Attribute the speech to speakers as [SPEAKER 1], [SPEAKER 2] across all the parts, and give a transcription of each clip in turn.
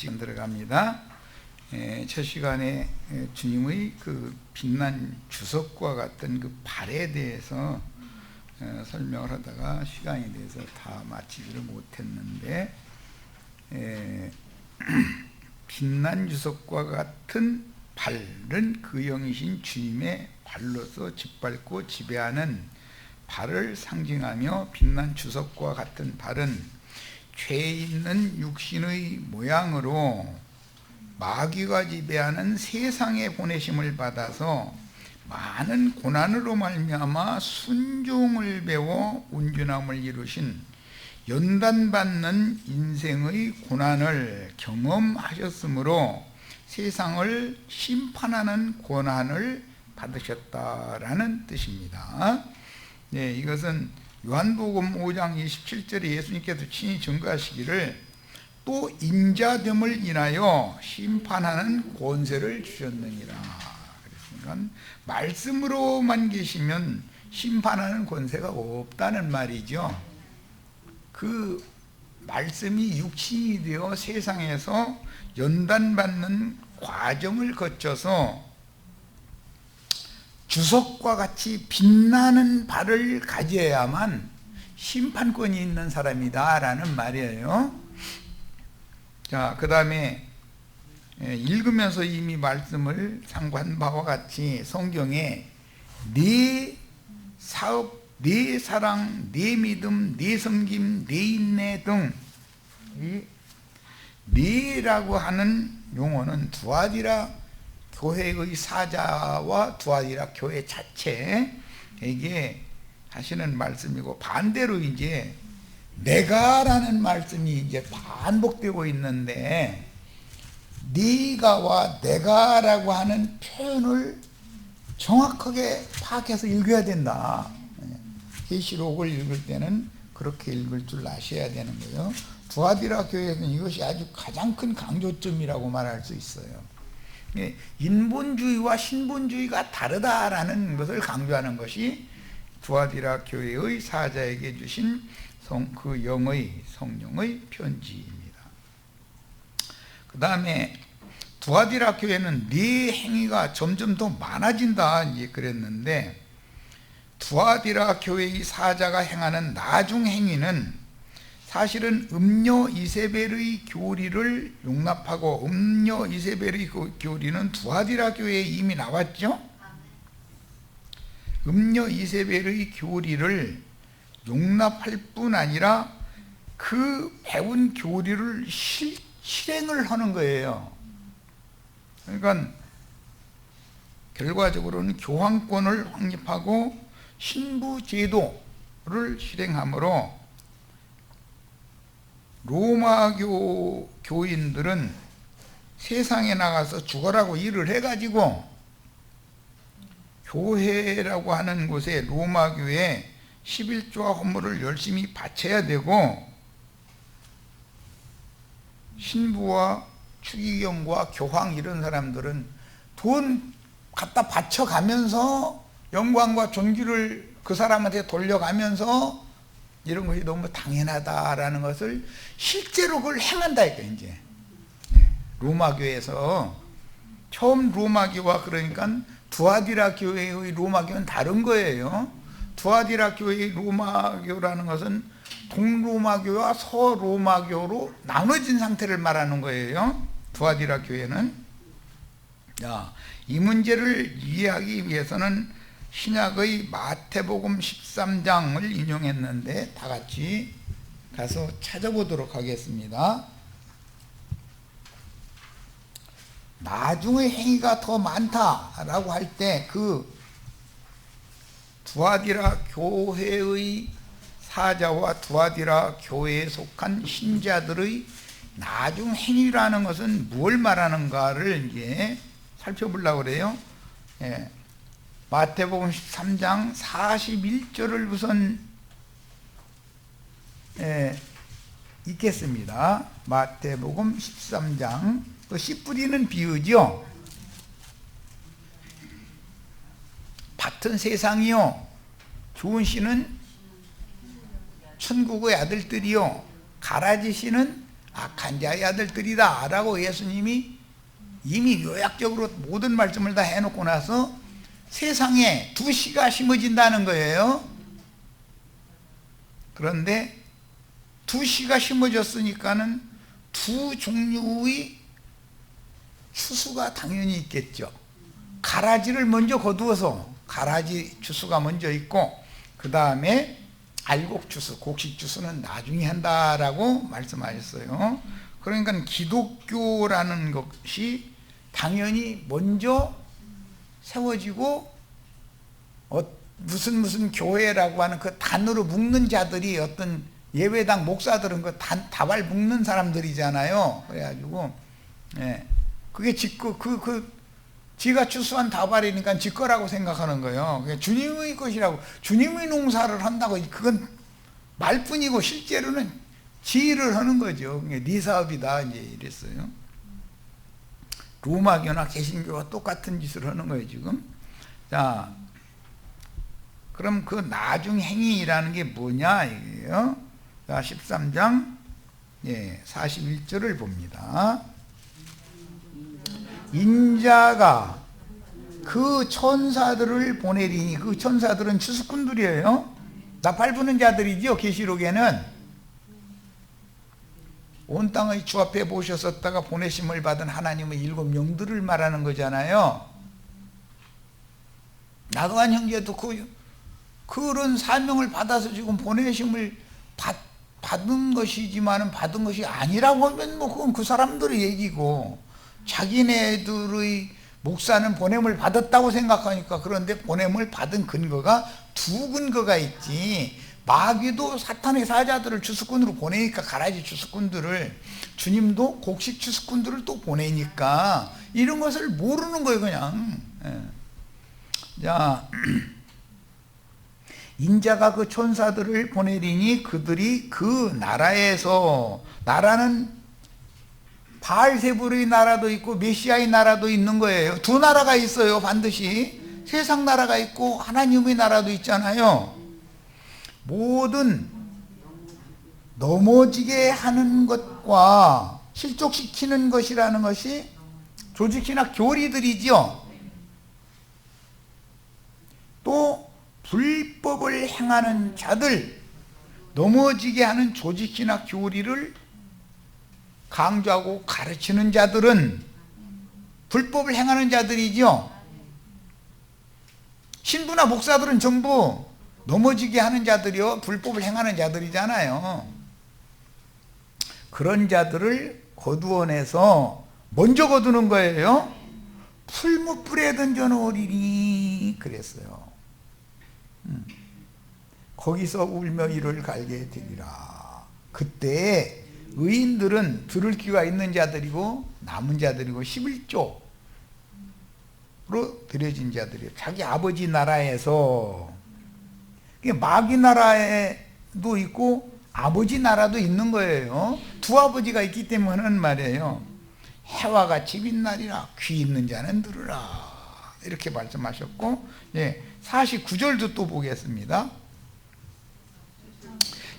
[SPEAKER 1] 시간 들어갑니다. 첫 시간에 주님의 그 빛난 주석과 같은 그 발에 대해서 설명을 하다가 시간이 돼서 다 마치지를 못했는데, 빛난 주석과 같은 발은 그 영이신 주님의 발로서 짓밟고 지배하는 발을 상징하며, 빛난 주석과 같은 발은 죄 있는 육신의 모양으로 마귀가 지배하는 세상에 보내심을 받아서 많은 고난으로 말미암아 순종을 배워 온전함을 이루신 연단받는 인생의 고난을 경험하셨으므로 세상을 심판하는 고난을 받으셨다라는 뜻입니다. 네, 이것은 요한복음 5장 27절에 예수님께서 친히 증거하시기를 또 인자됨을 인하여 심판하는 권세를 주셨느니라. 그랬으니까 말씀으로만 계시면 심판하는 권세가 없다는 말이죠. 그 말씀이 육신이 되어 세상에서 연단받는 과정을 거쳐서 주석과 같이 빛나는 발을 가져야만 심판권이 있는 사람이다 라는 말이에요. 자, 그 다음에 읽으면서 이미 말씀을 상고한 바와 같이 성경에 네 사업, 네 사랑, 네 믿음, 네 섬김, 네 인내 등 이 네라고 하는 용어는 두아디라 교회의 사자와 두아디라 교회 자체에게 하시는 말씀이고, 반대로 이제 내가라는 말씀이 이제 반복되고 있는데, 네가와 내가라고 하는 표현을 정확하게 파악해서 읽어야 된다. 계시록을 읽을 때는 그렇게 읽을 줄 아셔야 되는 거예요. 두아디라 교회에서는 이것이 아주 가장 큰 강조점이라고 말할 수 있어요. 인본주의와 신본주의가 다르다라는 것을 강조하는 것이 두아디라 교회의 사자에게 주신 그 영의 성령의 편지입니다. 그 다음에 두아디라 교회는 네 행위가 점점 더 많아진다 이제 그랬는데, 두아디라 교회의 사자가 행하는 나중 행위는 사실은 음녀 이세벨의 교리를 용납하고, 음녀 이세벨의 교리는 두아디라 교회에 이미 나왔죠. 음녀 이세벨의 교리를 용납할 뿐 아니라 그 배운 교리를 실행을 하는 거예요. 그러니까 결과적으로는 교황권을 확립하고 신부 제도를 실행하므로 로마교 교인들은 세상에 나가서 죽어라고 일을 해가지고 교회라고 하는 곳에, 로마교에 11조와 헌물을 열심히 바쳐야 되고, 신부와 추기경과 교황 이런 사람들은 돈 갖다 바쳐가면서 영광과 존귀를 그 사람한테 돌려가면서 이런 것이 너무 당연하다라는 것을 실제로 그걸 행한다니까. 이제 로마교에서 처음 로마교와, 그러니까 두아디라 교회의 로마교는 다른 거예요. 두아디라 교회의 로마교라는 것은 동로마교와 서로마교로 나눠진 상태를 말하는 거예요. 두아디라 교회는. 자, 이 문제를 이해하기 위해서는 신약의 마태복음 13장을 인용했는데 다 같이 가서 찾아보도록 하겠습니다. 나중의 행위가 더 많다라고 할 때 그 두아디라 교회의 사자와 두아디라 교회에 속한 신자들의 나중 행위라는 것은 뭘 말하는가를 이제 살펴보려고 그래요. 마태복음 13장 41절을 우선 읽겠습니다. 마태복음 13장, 씨 뿌리는 비유죠. 밭은 세상이요, 좋은 씨는 천국의 아들들이요, 가라지 씨는 악한 자의 아들들이다 라고 예수님이 이미 요약적으로 모든 말씀을 다 해놓고 나서 세상에 두 씨가 심어진다는 거예요. 그런데 두 씨가 심어졌으니까는 두 종류의 추수가 당연히 있겠죠. 가라지를 먼저 거두어서 가라지 추수가 먼저 있고, 그 다음에 알곡 추수, 곡식 추수는 나중에 한다라고 말씀하셨어요. 그러니까 기독교라는 것이 당연히 먼저 세워지고, 무슨 교회라고 하는 그 단으로 묶는 자들이, 어떤 예배당 목사들은 그 다발 묶는 사람들이잖아요. 그래가지고 그게 지가 추수한 다발이니까 지 거라고 생각하는 거예요. 주님의 것이라고, 주님의 농사를 한다고, 그건 말뿐이고 실제로는 지 일을 하는 거죠. 네 사업이다 이제 이랬어요. 로마교나 개신교가 똑같은 짓을 하는 거예요 지금. 자, 그럼 그 나중 행위라는 게 뭐냐 이게요. 자, 13장 41절을 봅니다. 인자가 그 천사들을 보내리니, 그 천사들은 추수꾼들이에요. 나팔 부는 자들이죠. 계시록에는 온 땅의 주 앞에 모셨었다가 보내심을 받은 하나님의 7 영들을 말하는 거잖아요. 나도한 형제도 그런 사명을 받아서 지금 보내심을 받은 것이지만은 받은 것이 아니라고 하면 뭐 그건 그 사람들의 얘기고, 자기네들의 목사는 보냄을 받았다고 생각하니까. 그런데 보냄을 받은 근거가 두 근거가 있지. 마귀도 사탄의 사자들을 추수꾼으로 보내니까, 가라지 추수꾼들을, 주님도 곡식 추수꾼들을 또 보내니까 이런 것을 모르는 거예요 그냥. 자, 인자가 그 천사들을 보내리니 그들이 그 나라에서, 나라는 바알세불의 나라도 있고 메시아의 나라도 있는 거예요. 두 나라가 있어요 반드시. 세상 나라가 있고 하나님의 나라도 있잖아요. 모든 넘어지게 하는 것과 실족시키는 것이라는 것이 조직이나 교리들이죠. 또 불법을 행하는 자들, 넘어지게 하는 조직이나 교리를 강조하고 가르치는 자들은 불법을 행하는 자들이죠. 신부나 목사들은 전부 넘어지게 하는 자들이요, 불법을 행하는 자들이잖아요. 그런 자들을 거두어내서 먼저 거두는 거예요. 풀무불에 던져놓으리니 그랬어요. 거기서 울며 이를 갈게 되리라. 그때 의인들은 들을 귀가 있는 자들이고 남은 자들이고 11조로 드려진 자들이에요. 자기 아버지 나라에서. 마귀 나라에도 있고 아버지 나라도 있는 거예요. 두 아버지가 있기 때문에 하는 말이에요. 해와 같이 빛나리라. 귀 있는 자는 들으라. 이렇게 말씀하셨고, 49절도 또 보겠습니다.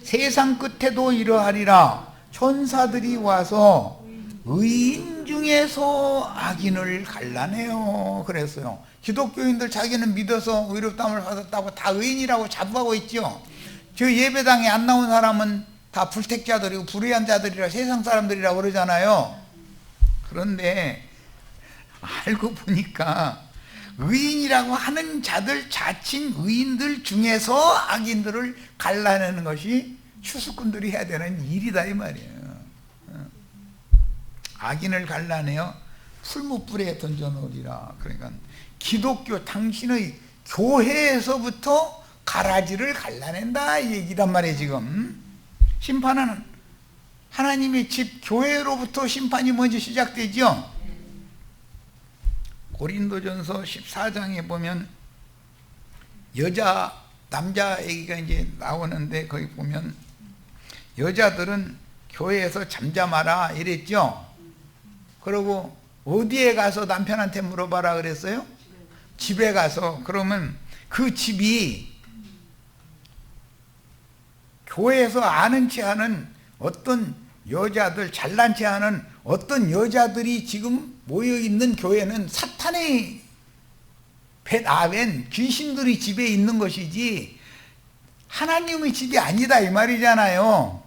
[SPEAKER 1] 세상 끝에도 이러하리라. 천사들이 와서 의인 중에서 악인을 갈라내요 그랬어요. 기독교인들 자기는 믿어서 의롭다함을 받았다고 다 의인이라고 자부하고 있죠. 저 예배당에 안 나온 사람은 다 불택자들이고 불의한 자들이라, 세상 사람들이라고 그러잖아요. 그런데 알고 보니까 의인이라고 하는 자들, 자칭 의인들 중에서 악인들을 갈라내는 것이 추수꾼들이 해야 되는 일이다 이 말이에요. 악인을 갈라내어 풀무불에 던져놓으리라. 그러니까 기독교, 당신의 교회에서부터 가라지를 갈라낸다 이 얘기란 말이에요. 지금 심판은 하나님의 집 교회로부터 심판이 먼저 시작되죠. 고린도전서 14장에 보면 여자 남자 얘기가 이제 나오는데, 거기 보면 여자들은 교회에서 잠잠하라 이랬죠. 그리고 어디에 가서 남편한테 물어봐라 그랬어요? 집에 가서. 그러면 그 집이 교회에서 아는 체 하는 어떤 여자들 잘난 체 하는 어떤 여자들이 지금 모여있는 교회는 사탄의 뱃아웬 귀신들이 집에 있는 것이지 하나님의 집이 아니다 이 말이잖아요.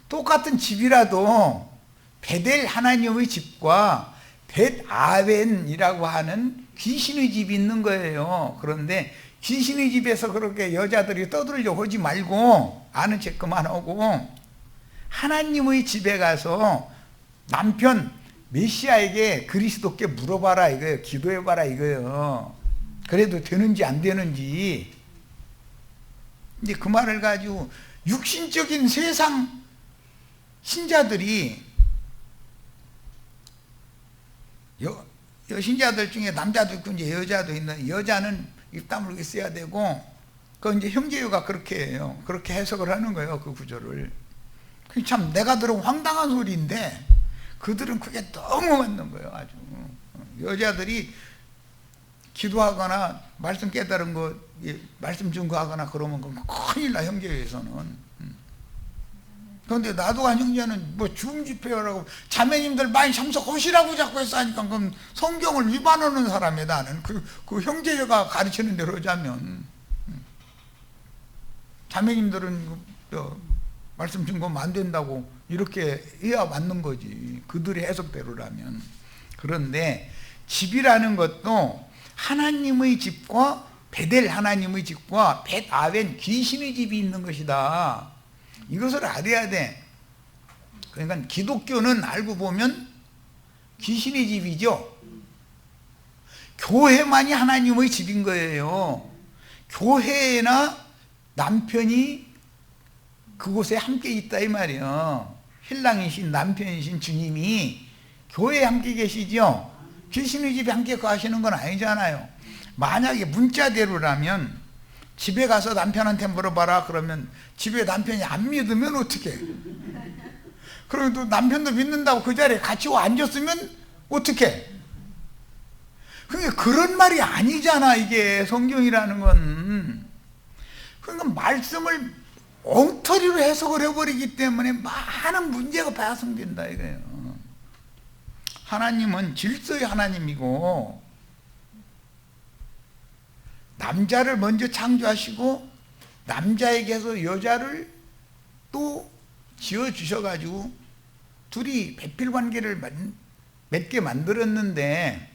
[SPEAKER 1] 똑같은 집이라도 베델 하나님의 집과 벳아웬이라고 하는 귀신의 집이 있는 거예요. 그런데 귀신의 집에서 그렇게 여자들이 떠들려 하지 말고 아는 척 그만하고 하나님의 집에 가서 남편 메시아에게 그리스도께 물어봐라 이거예요. 기도해봐라 이거예요. 그래도 되는지 안 되는지. 이제 그 말을 가지고 육신적인 세상 신자들이 여신자들 중에 남자도 있고 이제 여자도 있는, 여자는 입 다물고 있어야 되고, 그 이제 형제유가 그렇게 해요. 그렇게 해석을 하는 거예요, 그 구절을. 그게 참 내가 들은 황당한 소리인데 그들은 그게 너무 맞는 거예요, 아주. 여자들이 기도하거나 말씀 깨달은 거, 말씀 증거하거나 그러면 큰일 나, 형제에서는. 그런데 나도한 형제는 뭐 죽음 집회라고 자매님들 많이 참석하시라고 자꾸 해서 하니까 그럼 성경을 위반하는 사람이야, 나는. 그 형제가 가르치는 대로 하자면. 자매님들은 말씀 증거하면 안 된다고 이렇게 해야 맞는 거지, 그들의 해석대로라면. 그런데 집이라는 것도 하나님의 집과 베델 하나님의 집과 벳아웬 귀신의 집이 있는 것이다, 이것을 알아야 돼. 그러니까 기독교는 알고 보면 귀신의 집이죠. 교회만이 하나님의 집인 거예요. 교회나 남편이 그곳에 함께 있다 이 말이에요. 신랑이신 남편이신 주님이 교회에 함께 계시죠. 귀신의 집에 함께 거하시는 건 아니잖아요. 만약에 문자대로라면 집에 가서 남편한테 물어봐라 그러면 집에 남편이 안 믿으면 어떡해? 그리고 또 남편도 믿는다고 그 자리에 같이 앉았으면 어떡해? 그러니까 그런 말이 아니잖아, 이게 성경이라는 건. 그러니까 말씀을 엉터리로 해석을 해버리기 때문에 많은 문제가 발생된다 이거예요. 하나님은 질서의 하나님이고, 남자를 먼저 창조하시고 남자에게서 여자를 또 지어주셔가지고 둘이 배필관계를 맺게 만들었는데,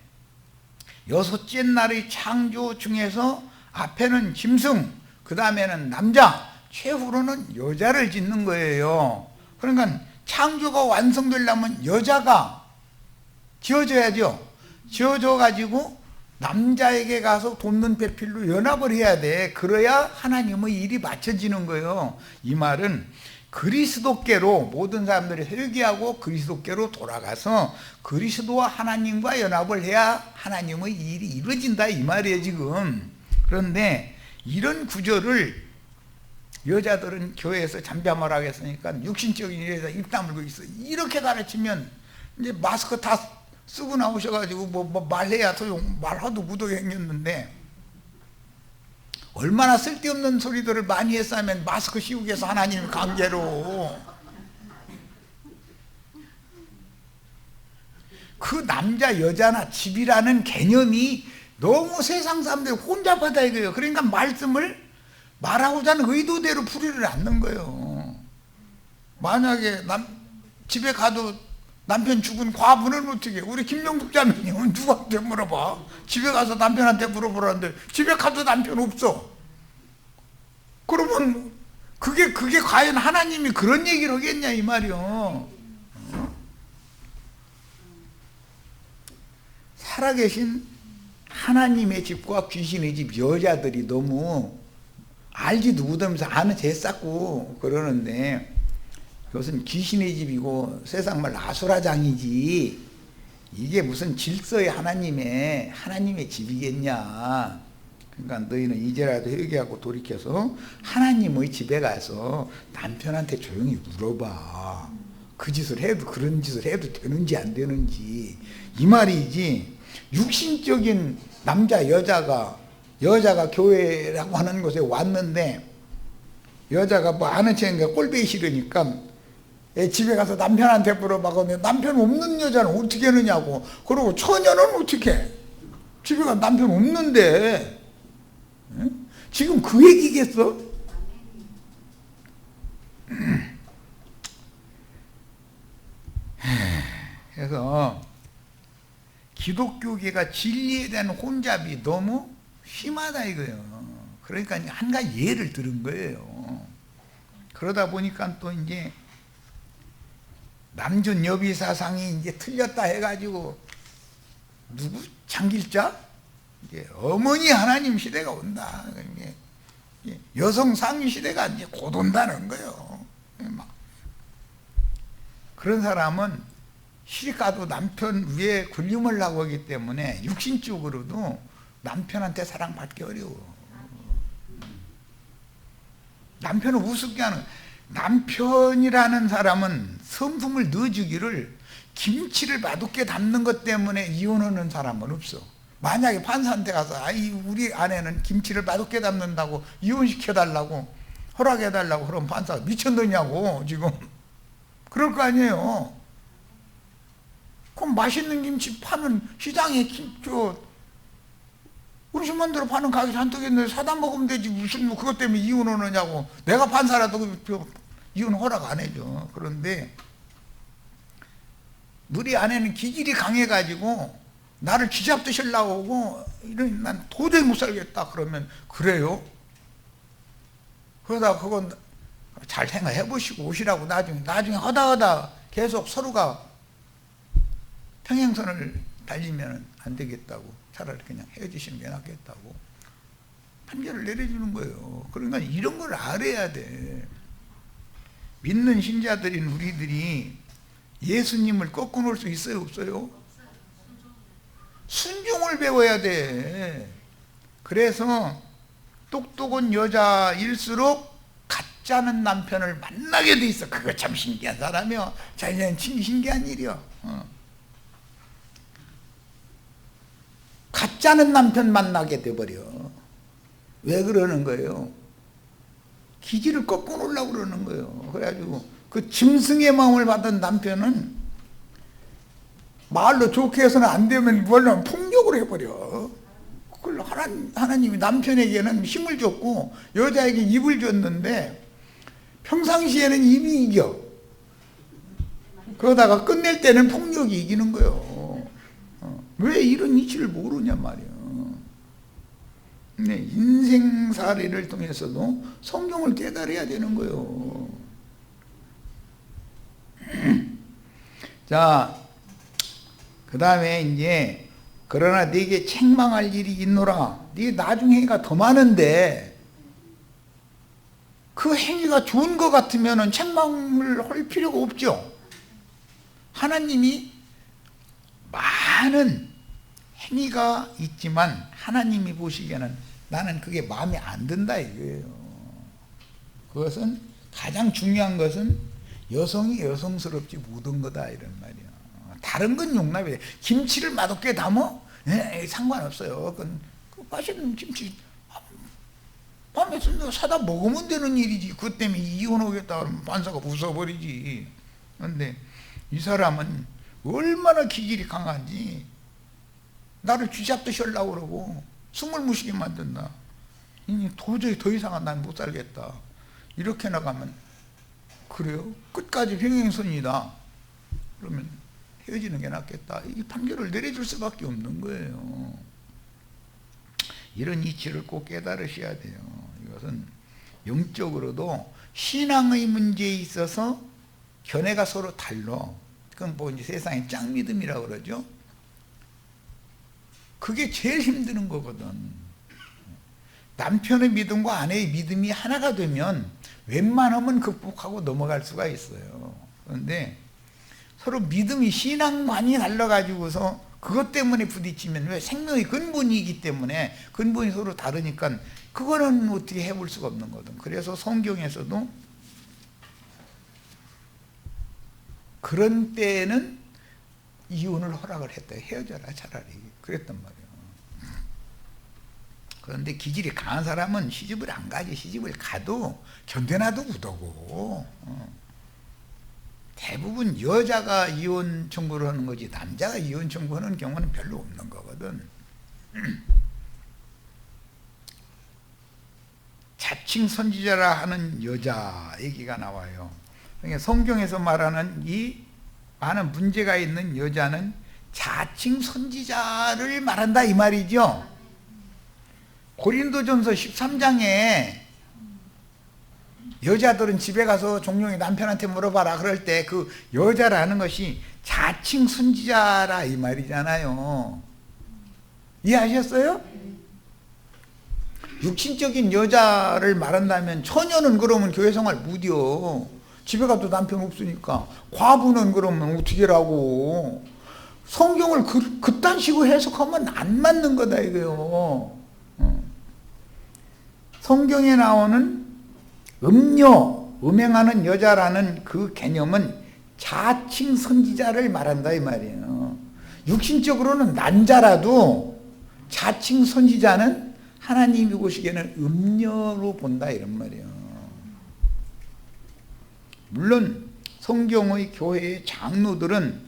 [SPEAKER 1] 여섯째 날의 창조 중에서 앞에는 짐승, 그 다음에는 남자, 최후로는 여자를 짓는 거예요. 그러니까 창조가 완성되려면 여자가 지어져야죠. 지어져가지고 남자에게 가서 돕는 배필로 연합을 해야 돼. 그래야 하나님의 일이 맞춰지는 거예요. 이 말은 그리스도께로 모든 사람들이 회개하고 그리스도께로 돌아가서 그리스도와 하나님과 연합을 해야 하나님의 일이 이루어진다 이 말이에요 지금. 그런데 이런 구절을 여자들은 교회에서 잠잠을 하겠으니까 육신적인 일에서 입 다물고 있어, 이렇게 가르치면 이제 마스크 다 쓰고 나오셔가지고 뭐 말해야 소용, 말하도 구독이 생겼는데 얼마나 쓸데없는 소리들을 많이 했으면 마스크 씌우기 위해서 하나님 강제로. 그 남자 여자나 집이라는 개념이 너무 세상 사람들이 혼잡하다 이거예요. 그러니까 말씀을 말하고자 하는 의도대로 풀이를 않는 거예요. 만약에 집에 가도 남편 죽은 과부는 어떻게 해? 우리 김영국 자매님은 누구한테 물어봐? 집에 가서 남편한테 물어보라는데 집에 가도 남편 없어. 그러면 그게 과연 하나님이 그런 얘기를 하겠냐 이 말이요. 살아계신 하나님의 집과 귀신의 집 여자들이 너무 알지도 못하면서 아는 제 쌓고 그러는데, 그것은 귀신의 집이고 세상 말 아수라장이지 이게 무슨 질서의 하나님의 집이겠냐. 그러니까 너희는 이제라도 회개하고 돌이켜서 하나님의 집에 가서 남편한테 조용히 물어봐. 그 짓을 해도, 그런 짓을 해도 되는지 안 되는지 이 말이지. 육신적인 남자 여자가 교회라고 하는 곳에 왔는데 여자가 뭐 아는 체인가 꼴배기 싫으니까 집에 가서 남편한테 물어봐서 남편 없는 여자는 어떻게 하느냐고. 그러고 처녀는 어떻게 해? 집에 가서 남편 없는데. 지금 그 얘기겠어? 그래서 기독교계가 진리에 대한 혼잡이 너무 심하다 이거예요. 그러니까 한 가지 예를 들은 거예요. 그러다 보니까 또 이제 남존 여비 사상이 이제 틀렸다 해가지고 누구 장길자 이제 어머니 하나님 시대가 온다. 이제 여성 상위 시대가 이제 곧 온다는 거예요. 그런 사람은 시가도 남편 위에 군림을 하고 하기 때문에 육신적으로도 남편한테 사랑받기 어려워. 남편을 우습게 하는, 남편이라는 사람은 성품을 넣어주기를 김치를 맛없게 담는 것 때문에 이혼하는 사람은 없어. 만약에 판사한테 가서 아이 우리 아내는 김치를 맛없게 담는다고 이혼시켜달라고 허락해달라고 그러면 판사가 미쳤느냐고 지금 그럴 거 아니에요. 그럼 맛있는 김치 파는 시장에 우리 집 만들어 파는 가게 잔뜩 있는데 사다 먹으면 되지 무슨 뭐 그것 때문에 이혼하느냐고. 내가 판사라도 이혼 허락 안 해줘. 그런데 우리 아내는 기질이 강해가지고 나를 쥐잡드시려고 오고 이런 난 도저히 못 살겠다 그러면 그래요? 그러다 그건 잘 생각해 보시고 오시라고 나중에 하다 계속 서로가 평행선을 달리면 안 되겠다고. 차라리 그냥 헤어지시는 게 낫겠다고 판결을 내려주는 거예요. 그러니까 이런 걸 알아야 돼. 믿는 신자들인 우리들이 예수님을 꺾어놓을 수 있어요, 없어요? 순종을 배워야 돼. 그래서 똑똑한 여자일수록 가짜는 남편을 만나게 돼 있어. 그거 참 신기한 사람이야. 자기는 참 신기한 일이야. 가짜는 남편 만나게 돼버려. 왜 그러는 거예요? 기질을 꺾어놓으려고 그러는 거예요. 그래가지고 그 짐승의 마음을 받은 남편은 말로 좋게 해서는 안 되면 뭘로 폭력을 해버려. 그걸 하나님이 남편에게는 힘을 줬고 여자에게 입을 줬는데 평상시에는 입이 이겨. 그러다가 끝낼 때는 폭력이 이기는 거예요. 왜 이런 이치를 모르냐 말이에요. 네, 인생사례를 통해서도 성경을 깨달아야 되는 거예요. 자, 그 다음에 이제 그러나 네게 책망할 일이 있노라. 네 나중에 행위가 더 많은데 그 행위가 좋은 것 같으면 책망을 할 필요가 없죠. 하나님이 많은 행위가 있지만 하나님이 보시기에는 나는 그게 마음에 안 든다 이거예요. 그것은 가장 중요한 것은 여성이 여성스럽지 못한 거다 이런 말이야. 다른 건 용납이 돼. 김치를 맛없게 담어? 네, 상관없어요. 그건 맛있는 김치 마음에 들면 사다 먹으면 되는 일이지. 그것 때문에 이혼하겠다 그러면 판사가 웃어버리지. 그런데 이 사람은 얼마나 기질이 강한지 나를 쥐잡듯이 하려고 그러고 숨을 무시게 만든다. 도저히 더 이상은 난 못 살겠다. 이렇게 나가면 그래요? 끝까지 평행선이다. 그러면 헤어지는 게 낫겠다. 이 판결을 내려줄 수밖에 없는 거예요. 이런 이치를 꼭 깨달으셔야 돼요. 이것은 영적으로도 신앙의 문제에 있어서 견해가 서로 달라. 그건 뭐 이제 세상에 짱믿음이라고 그러죠. 그게 제일 힘드는 거거든. 남편의 믿음과 아내의 믿음이 하나가 되면 웬만하면 극복하고 넘어갈 수가 있어요. 그런데 서로 믿음이 신앙관이 달라가지고서 그것 때문에 부딪히면 왜 생명의 근본이기 때문에 근본이 서로 다르니까 그거는 어떻게 해볼 수가 없는 거든. 그래서 성경에서도 그런 때에는 이혼을 허락을 했다. 헤어져라 차라리. 그랬단 말이에요. 그런데 기질이 강한 사람은 시집을 안 가지. 시집을 가도 견뎌놔도 우더고. 대부분 여자가 이혼 청구를 하는 거지 남자가 이혼 청구하는 경우는 별로 없는 거거든. 자칭 선지자라 하는 여자 얘기가 나와요. 그러니까 성경에서 말하는 이 많은 문제가 있는 여자는 자칭 선지자를 말한다 이 말이죠. 고린도전서 13장에 여자들은 집에 가서 종종이 남편한테 물어봐라 그럴 때 그 여자라는 것이 자칭 선지자라 이 말이잖아요. 이해하셨어요? 육신적인 여자를 말한다면 처녀는 그러면 교회 생활 못이요. 집에 가도 남편 없으니까. 과부는 그러면 어떻게 하라고. 성경을 그딴 식으로 해석하면 안 맞는 거다 이거요. 성경에 나오는 음행하는 여자라는 그 개념은 자칭 선지자를 말한다 이 말이에요. 육신적으로는 난자라도 자칭 선지자는 하나님이 보시기에는 음녀로 본다 이런 말이에요. 물론 성경의 교회의 장로들은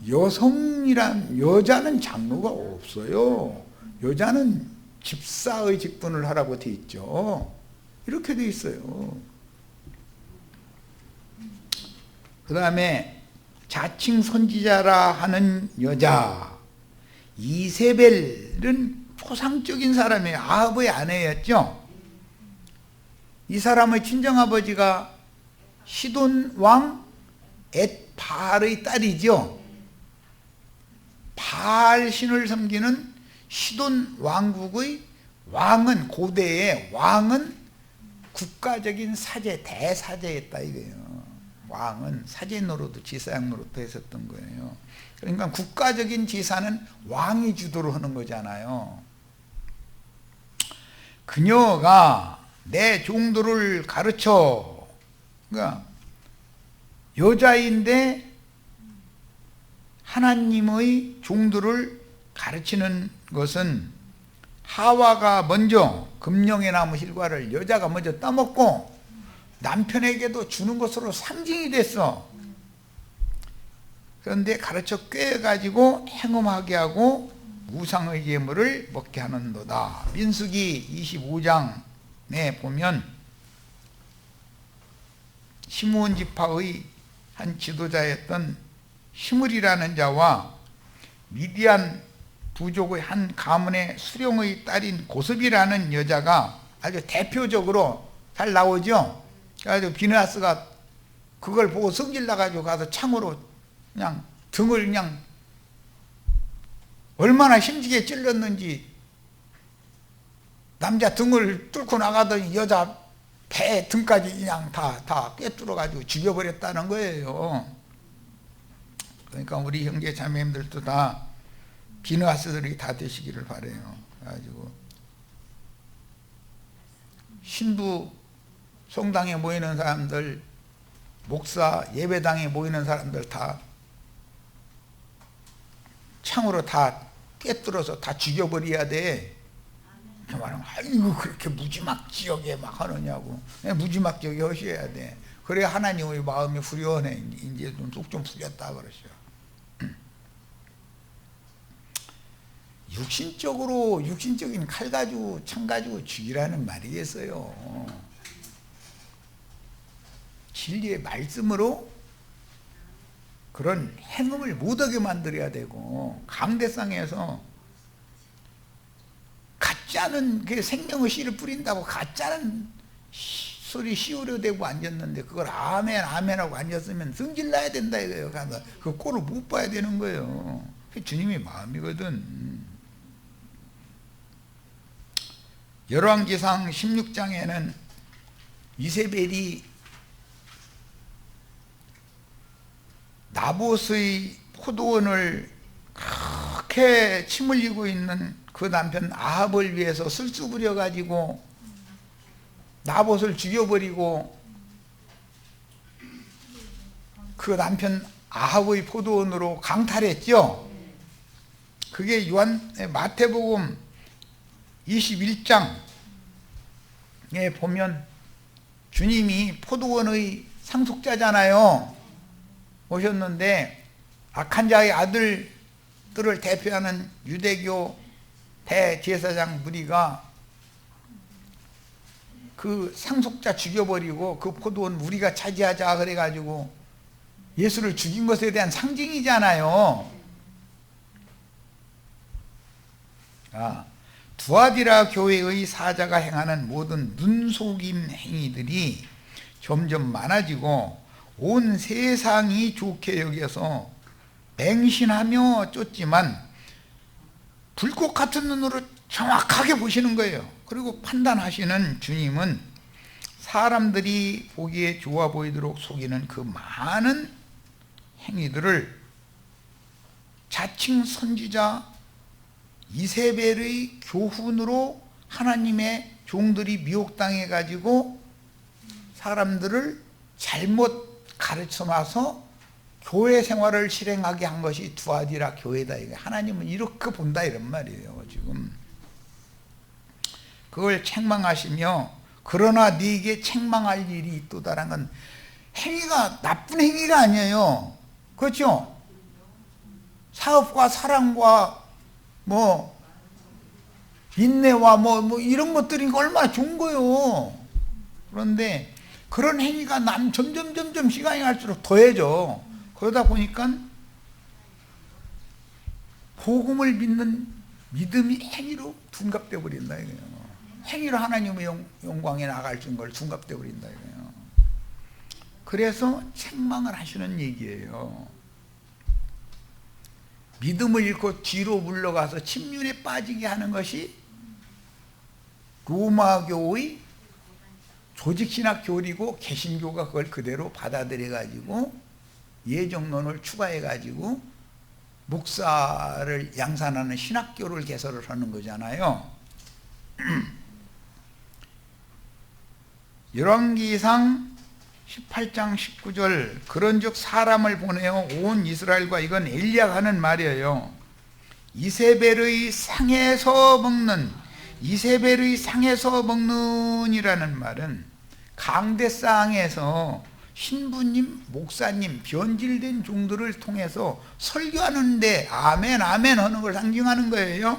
[SPEAKER 1] 여자는 장로가 없어요. 여자는 집사의 직분을 하라고 돼 있죠. 이렇게 돼 있어요. 그 다음에 자칭 선지자라 하는 여자 이세벨은 초상적인 사람이에요. 아합의 아내였죠. 이 사람의 친정아버지가 시돈 왕 엣바알의 딸이죠. 바알 신을 섬기는 시돈 왕국의 왕은 고대의 왕은 국가적인 사제, 대사제였다 이거예요. 왕은 사제 노릇도 지사양 노릇도 했었던 거예요. 그러니까 국가적인 지사는 왕이 주도를 하는 거잖아요. 그녀가 내 종들을 가르쳐. 그러니까 여자인데 하나님의 종들을 가르치는 것은 하와가 먼저 금령의 나무 실과를 여자가 먼저 따먹고 남편에게도 주는 것으로 상징이 됐어. 그런데 가르쳐 꿰가지고 행음하게 하고 우상의 예물을 먹게 하는도다. 민수기 25장에 보면 시므온 지파의 한 지도자였던 시므리라는 자와 미디안 부족의 한 가문의 수령의 딸인 고섭이라는 여자가 아주 대표적으로 잘 나오죠. 그래가지고 비느하스가 그걸 보고 성질 나가지고 가서 창으로 그냥 등을 그냥 얼마나 힘지게 찔렀는지 남자 등을 뚫고 나가더니 여자 배 등까지 그냥 다 꿰뚫어가지고 죽여버렸다는 거예요. 그러니까 우리 형제 자매님들도 다 비느하스들이 다 되시기를 바라요. 그래가지고 신부 성당에 모이는 사람들, 목사 예배당에 모이는 사람들 다 창으로 다 꿰뚫어서 다 죽여버려야 돼. 그 말은 아이고 그렇게 무지막지하게 막 하느냐고. 무지막지하게 하셔야 돼. 그래야 하나님의 마음이 후련해. 이제 좀 속 좀 풀렸다 그러죠. 육신적인 칼 가지고 창 가지고 죽이라는 말이겠어요. 진리의 말씀으로 그런 행음을 못하게 만들어야 되고, 강대상에서 가짜는 그 생명의 씨를 뿌린다고 가짜는 소리 씌우려 대고 앉았는데 그걸 아멘 아멘하고 앉았으면 성질 나야 된다 이거예요. 가서 그 꼴을 못 봐야 되는 거예요. 그게 주님의 마음이거든. 열왕기상 16장에는 이세벨이 나봇의 포도원을 그렇게 침 흘리고 있는 그 남편 아합을 위해서 술수 부려가지고 나봇을 죽여버리고 그 남편 아합의 포도원으로 강탈했죠. 그게 마태복음 21장에 보면 주님이 포도원의 상속자잖아요. 오셨는데 악한 자의 아들들을 대표하는 유대교 대제사장 무리가 그 상속자 죽여버리고 그 포도원 우리가 차지하자 그래가지고 예수를 죽인 것에 대한 상징이잖아요. 두아디라 교회의 사자가 행하는 모든 눈속임 행위들이 점점 많아지고 온 세상이 좋게 여겨서 맹신하며 쫓지만 불꽃 같은 눈으로 정확하게 보시는 거예요. 그리고 판단하시는 주님은 사람들이 보기에 좋아 보이도록 속이는 그 많은 행위들을 자칭 선지자 이세벨의 교훈으로 하나님의 종들이 미혹당해 가지고 사람들을 잘못 가르쳐 놔서 교회 생활을 실행하게 한 것이 두아디라 교회다. 하나님은 이렇게 본다 이런 말이에요. 지금 그걸 책망하시며 그러나 네게 책망할 일이 있도다라는 건 행위가 나쁜 행위가 아니에요. 그렇죠? 사업과 사랑과 뭐 인내와 뭐 이런 것들이 얼마나 좋은 거예요. 그런데 그런 행위가 점점 시간이 갈수록 더해져. 그러다 보니까 복음을 믿는 믿음이 행위로 둔갑되어 버린다 이거예요. 행위로 하나님의 영광에 나갈 수 있는 걸 둔갑되어 버린다 이거예요. 그래서 책망을 하시는 얘기예요. 믿음을 잃고 뒤로 물러가서 침륜에 빠지게 하는 것이 로마교의 조직신학 교리고 개신교가 그걸 그대로 받아들여 가지고 예정론을 추가해 가지고 목사를 양산하는 신학교를 개설을 하는 거잖아요. 열왕기상 18장 19절 그런즉 사람을 보내어 온 이스라엘과 이건 엘리야가 하는 말이에요. 이세벨의 상에서 먹는이라는 말은 강대상에서 신부님, 목사님, 변질된 종들을 통해서 설교하는데 아멘 아멘 하는 걸 상징하는 거예요.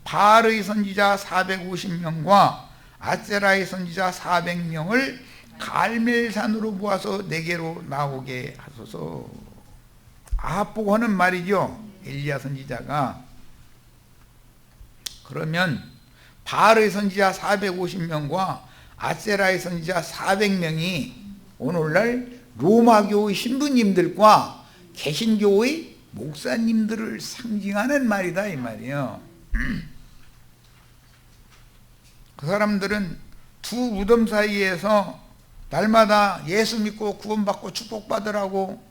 [SPEAKER 1] 바알의 선지자 450명과 아세라의 선지자 400명을 갈멜산으로 모아서 내게로 나오게 하소서. 아합 보고 하는 말이죠. 엘리야 선지자가. 그러면 바알의 선지자 450명과 아세라의 선지자 400명이 오늘날 로마교의 신부님들과 개신교의 목사님들을 상징하는 말이다 이 말이에요. 그 사람들은 두 무덤 사이에서 날마다 예수 믿고 구원받고 축복받으라고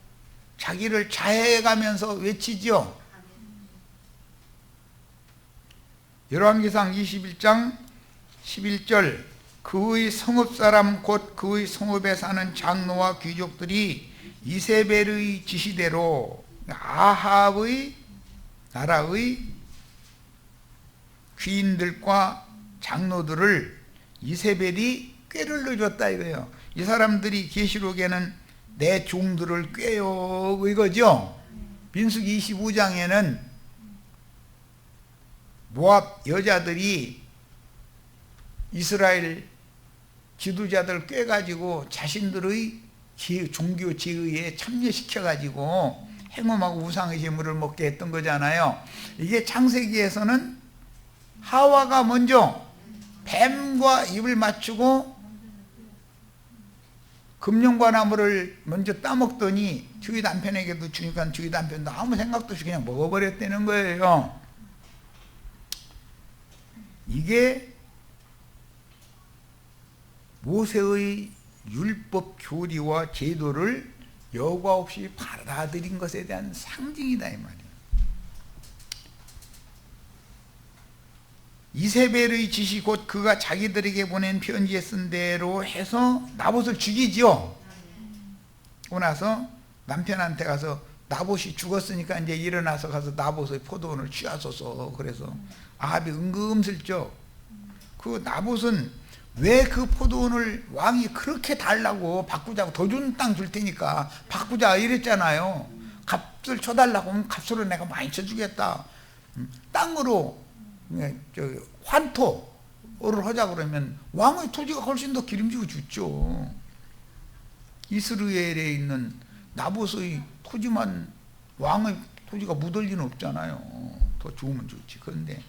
[SPEAKER 1] 자기를 자해가면서 외치지요. 열왕기상 21장 11절 그의 성읍사람 곧 그의 성읍에 사는 장로와 귀족들이 이세벨의 지시대로 아합의 나라의 귀인들과 장로들을 이세벨이 꾀를 넣어줬다 이거예요. 이 사람들이 계시록에는 내 종들을 꾀요 이거죠. 민수기 25장에는 모압 여자들이 이스라엘 지도자들 꾀가지고 자신들의 종교 제의에 참여시켜가지고 행음하고 우상의 제물을 먹게 했던 거잖아요. 이게 창세기에서는 하와가 먼저 뱀과 입을 맞추고 금령과 나무를 먼저 따먹더니 주위 남편에게도 주니까 주위 남편도 아무 생각도 없이 그냥 먹어버렸다는 거예요. 이게 모세의 율법 교리와 제도를 여과 없이 받아들인 것에 대한 상징이다 이 말이에요. 이세벨의 지시 곧 그가 자기들에게 보낸 편지에 쓴 대로 해서 나봇을 죽이죠. 그러고 나서 남편한테 가서 나봇이 죽었으니까 이제 일어나서 가서 나봇의 포도원을 취하소서. 그래서 아합이 은금슬쩍 그 나봇은 왜 그 포도원을 왕이 그렇게 달라고 바꾸자고, 더 좋은 땅 줄 테니까 바꾸자 이랬잖아요. 값을 쳐달라고 하면 값으로 내가 많이 쳐주겠다. 땅으로 환토를 하자 그러면 왕의 토지가 훨씬 더 기름지고 좋죠. 이스라엘에 있는 나봇의 토지만 왕의 토지가 묻을 리는 없잖아요. 더 좋으면 좋지. 그런데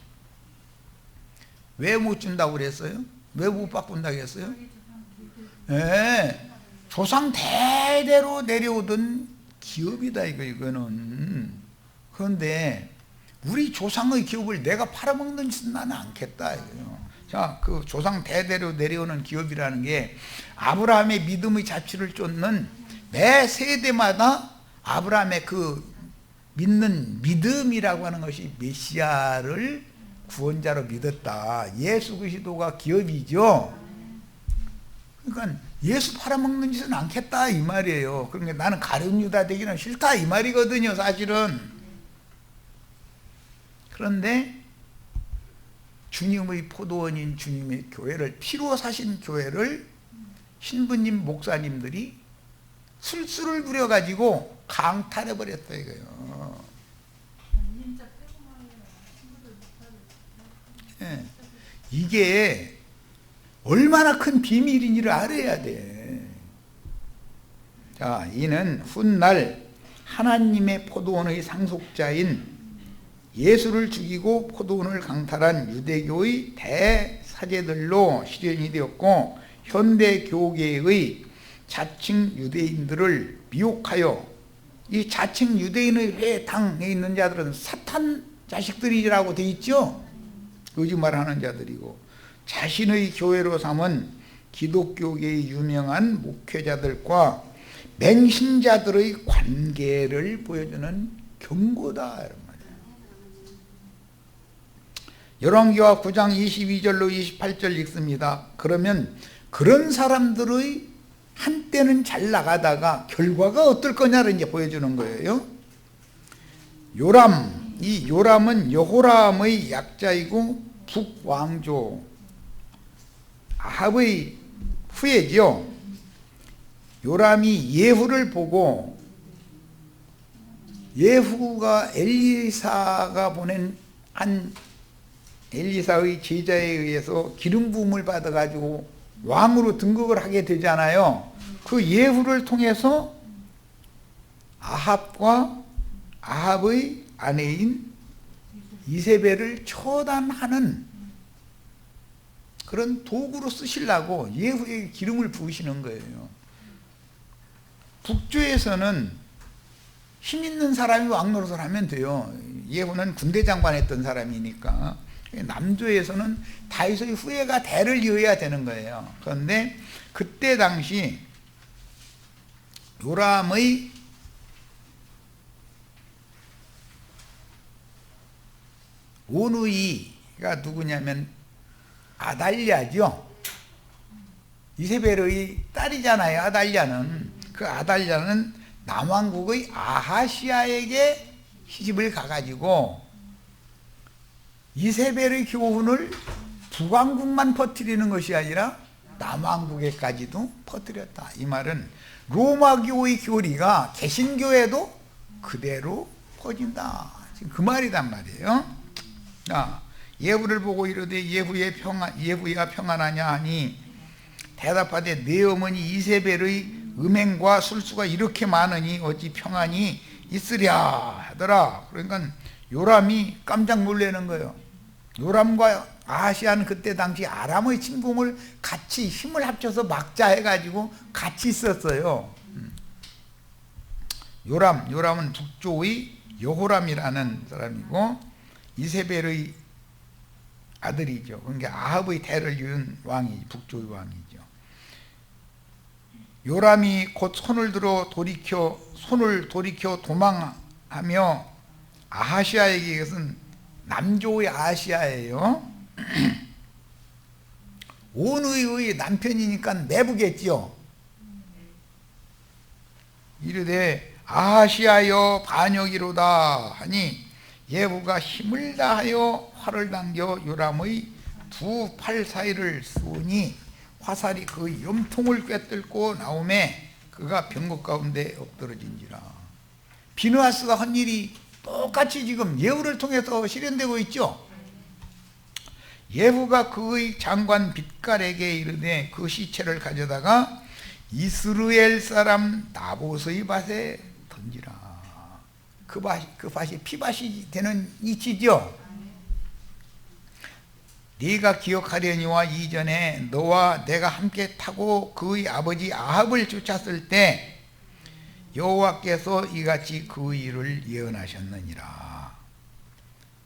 [SPEAKER 1] 왜 못 준다고 그랬어요? 왜 못 바꾼다고 했어요? 네, 조상 대대로 내려오던 기업이다 이거는. 그런데 우리 조상의 기업을 내가 팔아먹는 짓은 나는 않겠다 이거요. 자, 그 조상 대대로 내려오는 기업이라는 게 아브라함의 믿음의 자취를 쫓는 매 세대마다 아브라함의 그 믿는 믿음이라고 하는 것이 메시아를 구원자로 믿었다. 예수 그리스도가 기업이죠. 그러니까 예수 팔아먹는 짓은 않겠다 이 말이에요. 그러니까 나는 가룟 유다 되기는 싫다 이 말이거든요 사실은. 그런데 주님의 포도원인 주님의 교회를, 피로 사신 교회를 신부님 목사님들이 술수를 부려가지고 강탈해버렸다 이거예요. 예. 이게 얼마나 큰 비밀인지를 알아야 돼. 자, 이는 훗날 하나님의 포도원의 상속자인 예수를 죽이고 포도원을 강탈한 유대교의 대사제들로 실현이 되었고, 현대 교계의 자칭 유대인들을 미혹하여, 이 자칭 유대인의 회당에 있는 자들은 사탄 자식들이라고 돼 있죠. 거짓말하는 자들이고, 자신의 교회로 삼은 기독교계의 유명한 목회자들과 맹신자들의 관계를 보여주는 경고다 이런 말이에요. 열왕기하 9장 22절로 28절 읽습니다. 그러면 그런 사람들의 한때는 잘 나가다가 결과가 어떨 거냐를 이제 보여주는 거예요. 요람, 이 요람은 여호람의 약자이고 북왕조 아합의 후예죠. 요람이 예후를 보고, 예후가 엘리사가 보낸 한 엘리사의 제자에 의해서 기름 부음을 받아 가지고 왕으로 등극을 하게 되잖아요. 그 예후를 통해서 아합과 아합의 아내인 이세벨을 처단하는 그런 도구로 쓰시려고 예후에게 기름을 부으시는 거예요. 북조에서는 힘 있는 사람이 왕 노릇을 하면 돼요. 예후는 군대 장관했던 사람이니까. 남조에서는 다윗의 후예가 대를 이어야 되는 거예요. 그런데 그때 당시 요람의 오누이가 누구냐면 아달랴죠. 이세벨의 딸이잖아요. 아달랴는. 그 아달랴는 남왕국의 아하시아에게 시집을 가가지고 이세벨의 교훈을 북왕국만 퍼뜨리는 것이 아니라 남왕국에까지도 퍼뜨렸다. 이 말은 로마교의 교리가 개신교에도 그대로 퍼진다. 지금 그 말이란 말이에요. 예후를 보고 이르되 예후야 평안하냐 하니 대답하되 내 어머니 이세벨의 음행과 술수가 이렇게 많으니 어찌 평안이 있으랴 하더라. 그러니까 요람이 깜짝 놀라는 거예요. 요람과 아하시아는 그때 당시 아람의 침공을 같이 힘을 합쳐서 막자 해가지고 같이 있었어요. 요람은 북조의 여호람이라는 사람이고 이세벨의 아들이죠. 그러니까 아합의 대를 이은 왕이 북조의 왕이죠. 요람이 곧 손을 돌이켜 도망하며 아하시아에게, 이것은 남조의 아하시아예요. 온의의 남편이니까 내부겠지요. 이르되 아하시아여 반역이로다 하니 예후가 힘을 다하여 활을 당겨 요람의 두 팔 사이를 쏘니 화살이 그 염통을 꿰뚫고 나오매 그가 병거 가운데 엎드러진지라. 비느하스가 한 일이 똑같이 지금 예후를 통해서 실현되고 있죠. 예후가 그의 장관 빗갈에게 이르되 그 시체를 가져다가 이스라엘 사람 나봇의 밭에 던지라. 그 밭이 피밭이 되는 이치죠. 네가 기억하려니와 이전에 너와 내가 함께 타고 그의 아버지 아합을 쫓았을 때 여호와께서 이같이 그 일을 예언하셨느니라.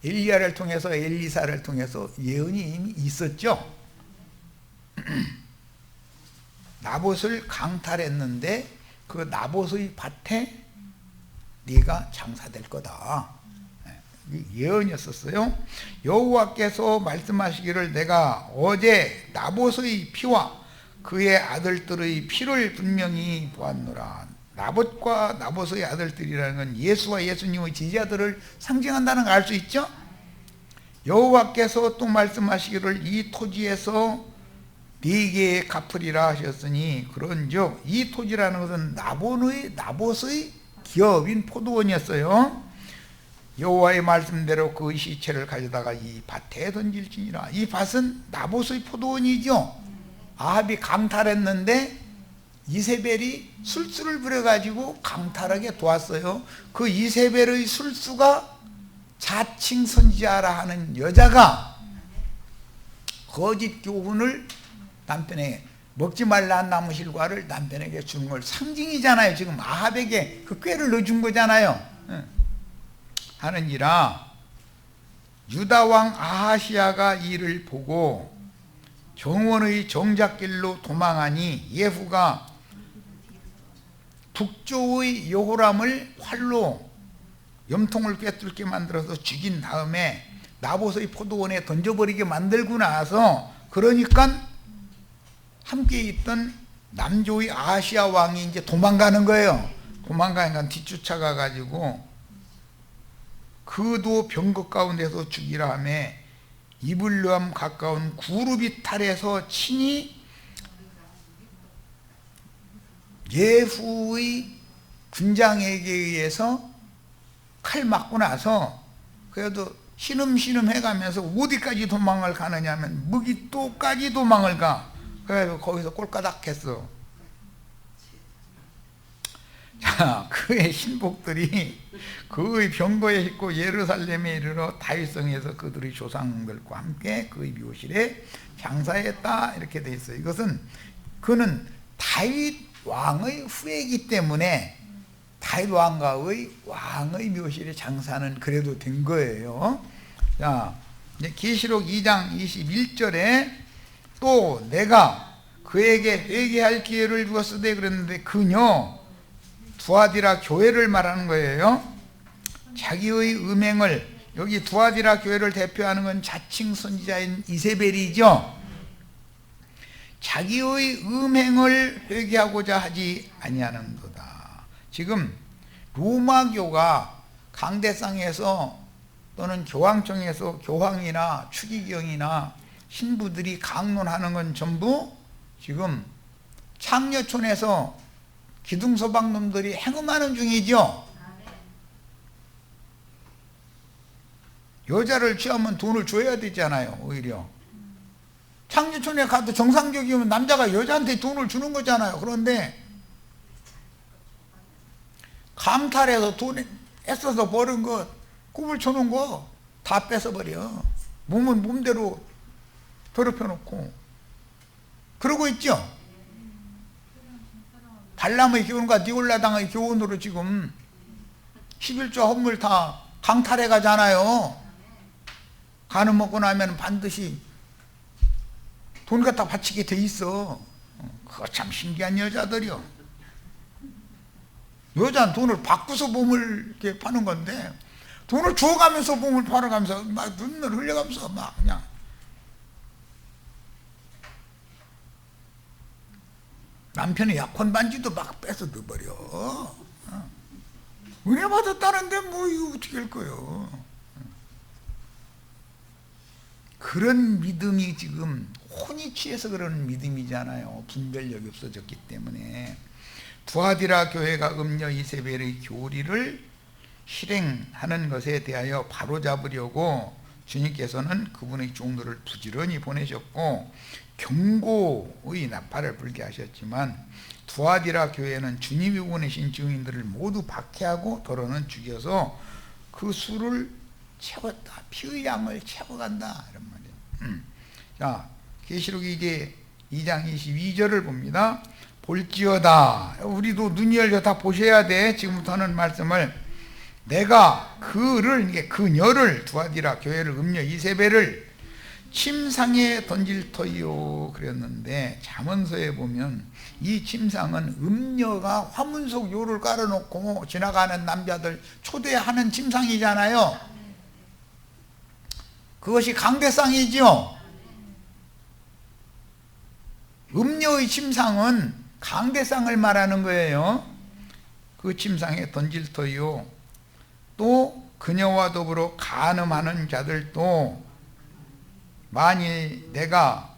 [SPEAKER 1] 엘리야를 통해서 엘리사를 통해서 예언이 이미 있었죠. 나봇을 강탈했는데 그 나봇의 밭에 네가 장사될 거다. 예언이었었어요. 여호와께서 말씀하시기를 내가 어제 나봇의 피와 그의 아들들의 피를 분명히 보았노라. 나봇과 나봇의 아들들이라는 건 예수와 예수님의 제자들을 상징한다는 걸 알 수 있죠. 여호와께서 또 말씀하시기를 이 토지에서 네게 갚으리라 하셨으니 그런즉 이 토지라는 것은 나봇의 기업인 포도원이었어요. 여호와의 말씀대로 그 시체를 가져다가 이 밭에 던질지니라. 이 밭은 나봇의 포도원이죠. 아합이 강탈했는데 이세벨이 술수를 부려가지고 강탈하게 도왔어요. 그 이세벨의 술수가 자칭 선지자라 하는 여자가 거짓 교훈을 남편에게 먹지 말라 한 나무 실과를 남편에게 주는 걸 상징이잖아요. 지금 아합에게 그 꾀를 넣어준 거잖아요. 하는지라 유다 왕 아하시아가 이를 보고 정원의 정작길로 도망하니 예후가 북조의 여호람을 활로 염통을 꿰뚫게 만들어서 죽인 다음에 나봇의 포도원에 던져버리게 만들고 나서 그러니까 함께 있던 남조의 아하시아 왕이 이제 도망가는 거예요. 도망가니까 뒤쫓아가 가지고 그도 병거 가운데서 죽이라 하며 이블람 가까운 구르비탈에서 친히 예후의 군장에게 의해서 칼 맞고 나서 그래도 신음신음 해가면서 어디까지 도망을 가느냐면 무기토까지 도망을 가. 그래서 거기서 꼴까닥 했어. 자, 그의 신복들이 그의 병거에 싣고 예루살렘에 이르러 다윗성에서 그들의 조상들과 함께 그의 묘실에 장사했다. 이렇게 돼 있어요. 이것은 그는 다윗 왕의 후예이기 때문에 다윗 왕가의 왕의 묘실에 장사는 그래도 된 거예요. 자, 이제 계시록 2장 21절에 또 내가 그에게 회개할 기회를 주었으되 그랬는데 그녀 두아디라 교회를 말하는 거예요. 자기의 음행을, 여기 두아디라 교회를 대표하는 건 자칭 선지자인 이세벨이죠. 자기의 음행을 회개하고자 하지 아니하는도다. 지금 로마교가 강대상에서 또는 교황청에서 교황이나 추기경이나 신부들이 강론하는 건 전부 지금 창녀촌에서 기둥서방놈들이 행음하는 중이죠. 여자를 취하면 돈을 줘야 되잖아요. 오히려 창녀촌에 가도 정상적이면 남자가 여자한테 돈을 주는 거잖아요. 그런데 강탈해서 돈 애써서 버는 거, 꿈을 쳐놓은 거 다 뺏어버려. 몸은 몸대로 더럽혀 놓고 그러고 있죠. 발람의 교훈과 니올라당의 교훈으로 지금 11조 헌물 다 강탈해 가잖아요. 간음 먹고 나면 반드시 돈 갖다 바치게 돼 있어. 그거 참 신기한 여자들이요. 여자는 돈을 받고서 몸을 이렇게 파는 건데 돈을 주워가면서 몸을 팔아가면서 막 눈물 흘려가면서 막 그냥 남편의 약혼 반지도 막 뺏어 넣어버려. 은혜 받았다는데 뭐 이거 어떻게 할 거예요. 그런 믿음이 지금 혼이 취해서 그런 믿음이잖아요. 분별력이 없어졌기 때문에. 두아디라 교회가 음녀 이세벨의 교리를 실행하는 것에 대하여 바로잡으려고 주님께서는 그분의 종들을 부지런히 보내셨고 경고의 나팔을 불게 하셨지만, 두아디라 교회는 주님이 보내신 증인들을 모두 박해하고 더러는 죽여서 그 수를 채웠다. 피의 양을 채워간다, 이런 말이에요. 자, 계시록 이제 2장 22절을 봅니다. 볼지어다. 우리도 눈이 열려 다 보셔야 돼. 지금부터 하는 말씀을. 내가 그녀를, 두아디라 교회를, 음녀 이세벨을 침상에 던질 터이요 그랬는데, 잠언서에 보면 이 침상은 음녀가 화문 속 요를 깔아놓고 지나가는 남자들 초대하는 침상이잖아요. 그것이 강대상이죠. 음녀의 침상은 강대상을 말하는 거예요. 그 침상에 던질 터이요. 또 그녀와 더불어 간음하는 자들도 만일 내가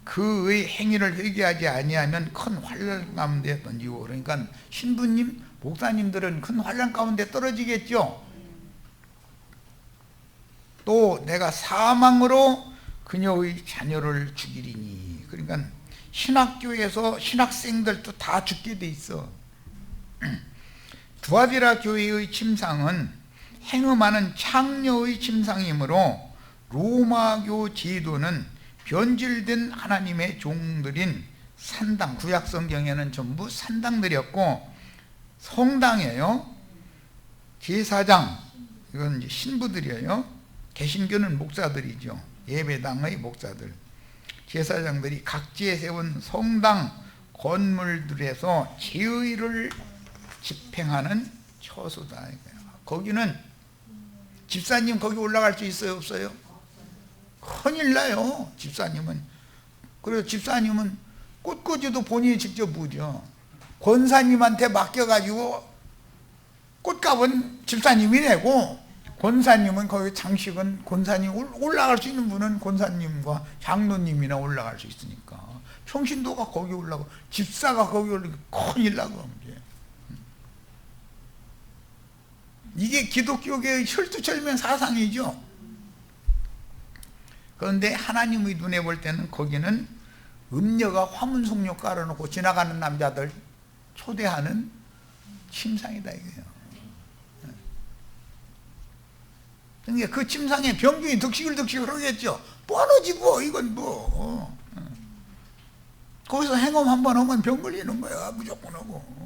[SPEAKER 1] 그의 행위를 회개하지 아니하면 큰 환난 가운데 던지고, 그러니까 신부님, 목사님들은 큰 환난 가운데 떨어지겠죠. 또 내가 사망으로 그녀의 자녀를 죽이리니, 그러니까 신학교에서 신학생들도 다 죽게 돼 있어. 두아디라 교회의 침상은 행음하는 창녀의 침상이므로 로마교 제도는 변질된 하나님의 종들인 산당, 구약성경에는 전부 산당들이었고, 성당이에요. 제사장, 이건 이제 신부들이에요. 개신교는 목사들이죠. 예배당의 목사들. 제사장들이 각지에 세운 성당 건물들에서 제의를 집행하는 처소다. 거기는 집사님 거기 올라갈 수 있어요, 없어요? 큰일 나요, 집사님은. 그래서 집사님은 꽃꽂이도 본인이 직접 무죠. 권사님한테 맡겨가지고 꽃값은 집사님이 내고, 권사님은 거기 장식은 권사님, 올라갈 수 있는 분은 권사님과 장로님이나 올라갈 수 있으니까. 평신도가 거기 올라가고 집사가 거기 올라가고 큰일 나고. 이게 기독교계의 혈투철면 사상이죠. 그런데 하나님의 눈에 볼 때는 거기는 음녀가 화문송료 깔아놓고 지나가는 남자들 초대하는 침상이다, 이거예요. 그러니까 그 침상에 병균이 득식을 하겠죠. 뻔하지 뭐, 이건 뭐. 거기서 행엄 한번 하면 병 걸리는 거야, 무조건 하고.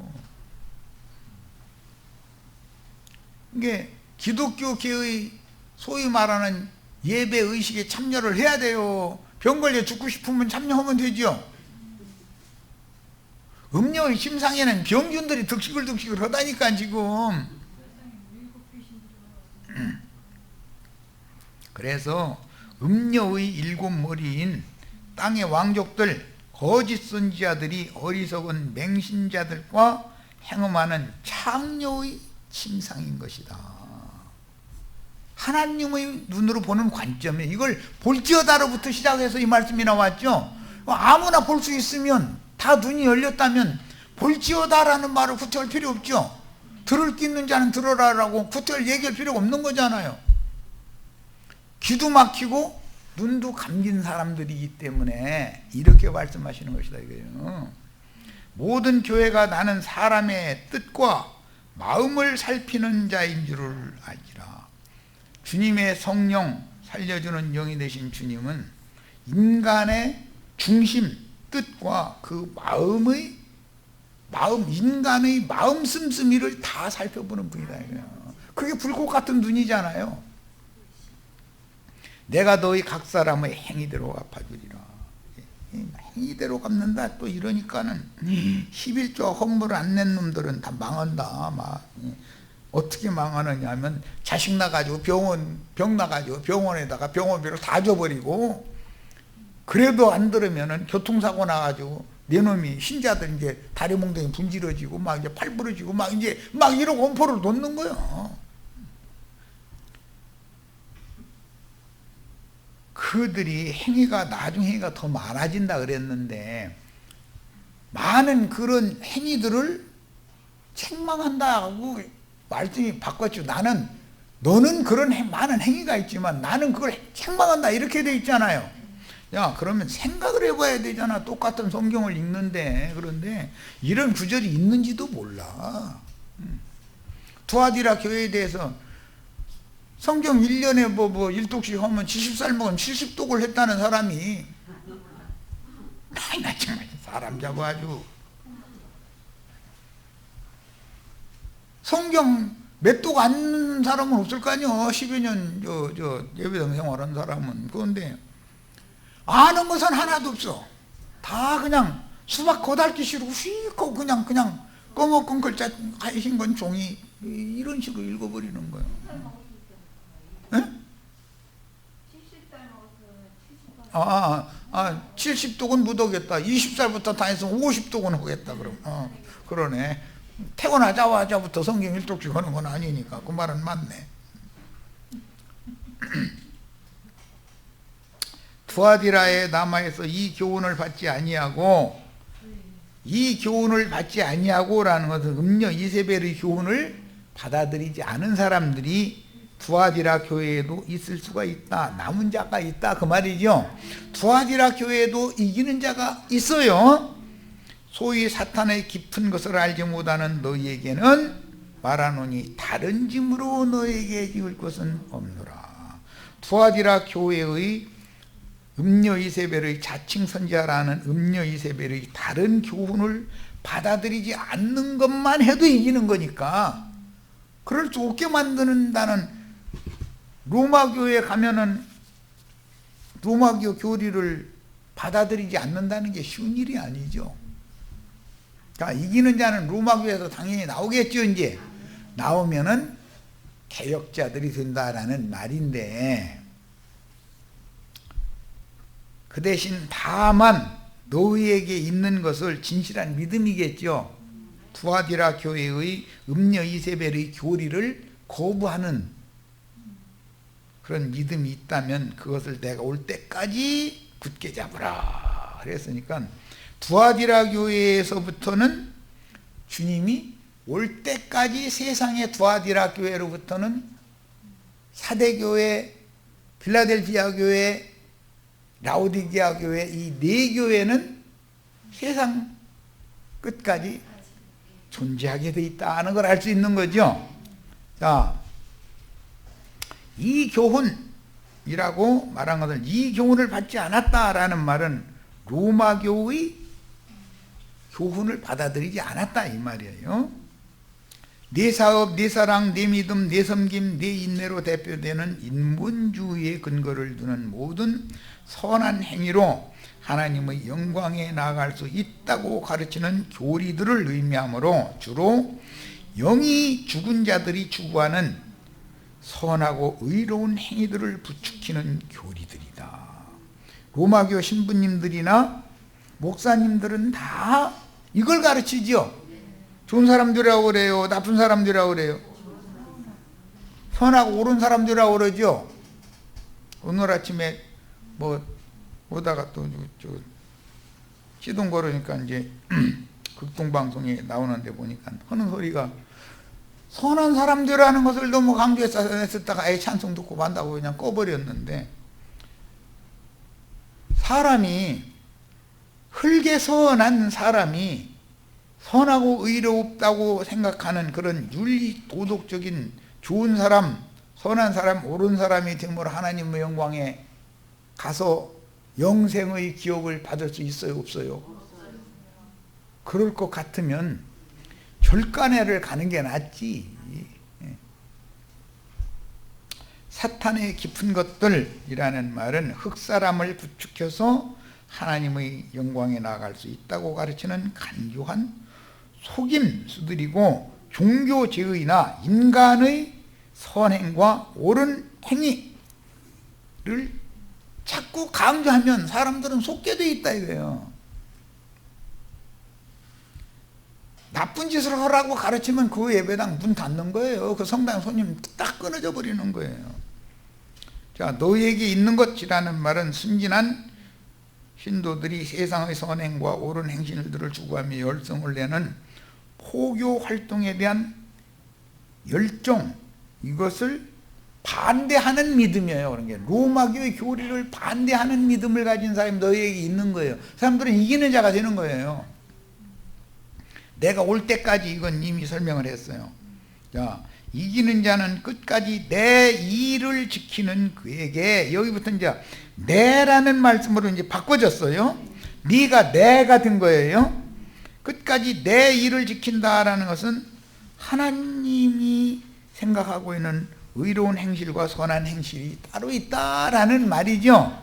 [SPEAKER 1] 이게 기독교계의 소위 말하는 예배 의식에 참여를 해야 돼요. 병 걸려 죽고 싶으면 참여하면 되죠. 음녀의 침상에는 병균들이 득식을 하다니까 지금. 그래서 음녀의 일곱 머리인 땅의 왕족들, 거짓 선지자들이 어리석은 맹신자들과 행음하는 창녀의 침상인 것이다. 하나님의 눈으로 보는 관점에 이걸 볼지어다로부터 시작해서 이 말씀이 나왔죠. 아무나 볼 수 있으면, 다 눈이 열렸다면 볼지어다라는 말을 구태할 필요 없죠. 들을 게 있는 자는 들어라라고 구태할 얘기할 필요가 없는 거잖아요. 귀도 막히고 눈도 감긴 사람들이기 때문에 이렇게 말씀하시는 것이다, 이거예요. 모든 교회가 나는 사람의 뜻과 마음을 살피는 자인 줄을 알지라. 주님의 성령, 살려주는 영이 되신 주님은 인간의 중심, 뜻과 그 인간의 마음 씀씀이를 다 살펴보는 분이다, 이거예요. 그게 불꽃 같은 눈이잖아요. 내가 너희 각 사람의 행위대로 갚아주리라. 행위대로 갚는다 또 이러니까는 11조 헌물을 안 낸 놈들은 다 망한다. 막 어떻게 망하느냐 하면 자식 나가지고 병 나가지고 병원에다가 병원비를 다 줘버리고, 그래도 안 들으면은 교통사고 나가지고 내 놈이 신자들 이제 다리 몽둥이 분질러지고 막 이제 팔 부러지고 막 이제 막 이러고 원포를 놓는 거예요. 그들이 행위가 나중 행위가 더 많아진다 그랬는데 많은 그런 행위들을 책망한다고 말씀이 바꿨죠. 너는 그런 많은 행위가 있지만 나는 그걸 책망한다 이렇게 돼 있잖아요. 야, 그러면 생각을 해봐야 되잖아. 똑같은 성경을 읽는데. 그런데 이런 구절이 있는지도 몰라. 투아디라 교회에 대해서 성경 1년에 뭐 1독씩 하면 70살 먹으면 70독을 했다는 사람이 나 정말 사람 잡아 아주. 성경 몇 독 안 사람은 없을 거 아니요. 10여 년 예배당 생활한 사람은. 그런데 아는 것은 하나도 없어. 다 그냥 수박 거달기 싫고 휙하고 그냥 꺼먹은 글자 하신 건 종이 이런 식으로 읽어버리는 거예요. 네? 70독은 못 하겠다. 20살부터 다녔으면 50독은 하겠다. 그럼 그러네. 태어나자마자부터 성경 1독씩 하는 건 아니니까 그 말은 맞네. 투아디라에 남아있어 이 교훈을 받지 아니하고 라는 것은 음녀 이세벨의 교훈을 받아들이지 않은 사람들이 투아디라 교회에도 있을 수가 있다. 남은 자가 있다 그 말이죠. 투아디라 교회에도 이기는 자가 있어요. 소위 사탄의 깊은 것을 알지 못하는 너희에게는 말하노니 다른 짐으로 너희에게 지을 것은 없노라. 투아디라 교회의 음녀 이세벨의 자칭 선지자라는 음녀 이세벨의 다른 교훈을 받아들이지 않는 것만 해도 이기는 거니까 그럴 수 없게 만드는다는 로마교에 가면은 로마교 교리를 받아들이지 않는다는 게 쉬운 일이 아니죠. 그러니까 이기는 자는 로마교에서 당연히 나오겠죠. 이제 나오면은 개혁자들이 된다라는 말인데 그 대신 다만 너희에게 있는 것을 진실한 믿음이겠죠. 투아디라 교회의 음녀 이세벨의 교리를 거부하는 그런 믿음이 있다면 그것을 내가 올 때까지 굳게 잡으라 그랬으니까 투아디라 교회에서부터는 주님이 올 때까지 세상의 투아디라 교회로부터는 사대교회, 필라델피아 교회, 라오디게아 교회 이 네 교회는 세상 끝까지 존재하게 돼 있다는 걸 알 수 있는 거죠. 자, 이 교훈이라고 말한 것을 이 교훈을 받지 않았다라는 말은 로마교의 교훈을 받아들이지 않았다 이 말이에요. 내 사업, 내 사랑, 내 믿음, 내 섬김, 내 인내로 대표되는 인본주의의 근거를 두는 모든 선한 행위로 하나님의 영광에 나아갈 수 있다고 가르치는 교리들을 의미하므로 주로 영이 죽은 자들이 추구하는 선하고 의로운 행위들을 부추기는 교리들이다. 로마교 신부님들이나 목사님들은 다 이걸 가르치죠. 좋은 사람들이라고 그래요? 나쁜 사람들이라고 그래요? 선하고 옳은 사람들이라고 그러죠. 오늘 아침에 뭐 오다가 또 시동 걸으니까 이제 극동방송에 나오는데 보니까 하는 소리가 선한 사람들이라는 것을 너무 강조했었다가 아예 찬송 듣고 만다고 그냥 꺼버렸는데 사람이 흙에서 난 사람이 선하고 의롭다고 생각하는 그런 윤리 도덕적인 좋은 사람, 선한 사람, 옳은 사람이 됨으로 하나님의 영광에 가서 영생의 기업을 받을 수 있어요, 없어요? 그럴 것 같으면 절간회를 가는 게 낫지. 사탄의 깊은 것들이라는 말은 흙사람을 부추겨서 하나님의 영광에 나아갈 수 있다고 가르치는 간교한 속임수들이고 종교제의나 인간의 선행과 옳은 행위를 자꾸 강조하면 사람들은 속게 돼 있다 이거예요. 나쁜 짓을 하라고 가르치면 그 예배당 문 닫는 거예요. 그 성당 손님 딱 끊어져 버리는 거예요. 자, 너에게 있는 것이라는 말은 순진한 신도들이 세상의 선행과 옳은 행실들을 추구하며 열성을 내는 포교 활동에 대한 열정, 이것을 반대하는 믿음이에요. 그런 게 로마교의 교리를 반대하는 믿음을 가진 사람이 너희에게 있는 거예요. 사람들은 이기는 자가 되는 거예요. 내가 올 때까지 이건 이미 설명을 했어요. 자, 이기는 자는 끝까지 내 일을 지키는 그에게, 여기부터 이제 내라는 말씀으로 이제 바꿔졌어요. 네가 내가 된 거예요. 끝까지 내 일을 지킨다라는 것은 하나님이 생각하고 있는 의로운 행실과 선한 행실이 따로 있다라는 말이죠.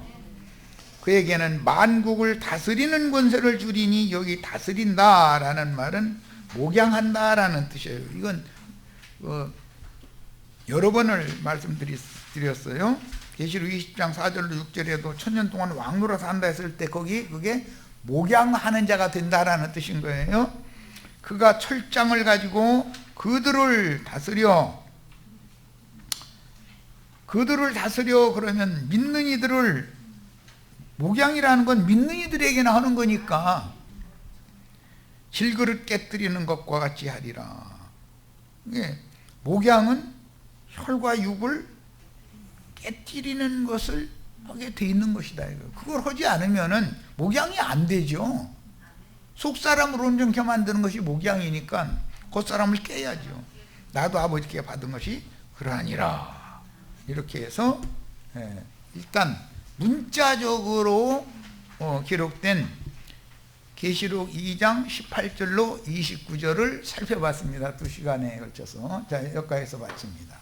[SPEAKER 1] 그에게는 만국을 다스리는 권세를 주리니, 여기 다스린다라는 말은 목양한다라는 뜻이에요. 이건 여러 번을 말씀드렸어요. 계시록 20장 4절로 6절에도 천년 동안 왕노릇 한다 했을 때 그게 목양하는 자가 된다라는 뜻인 거예요. 그가 철장을 가지고 그들을 다스려 그러면 믿는 이들을, 목양이라는 건 믿는 이들에게나 하는 거니까 질그릇 깨뜨리는 것과 같이 하리라. 목양은 혈과 육을 깨뜨리는 것을 하게 돼 있는 것이다. 그걸 하지 않으면은 목양이 안 되죠. 속사람을 온전케 만드는 것이 목양이니까 겉사람을 깨야죠. 나도 아버지께 받은 것이 그러하니라. 이렇게 해서 일단 문자적으로 기록된 계시록 2장 18절로 29절을 살펴봤습니다. 2시간에 걸쳐서. 자, 여기까지서 마칩니다.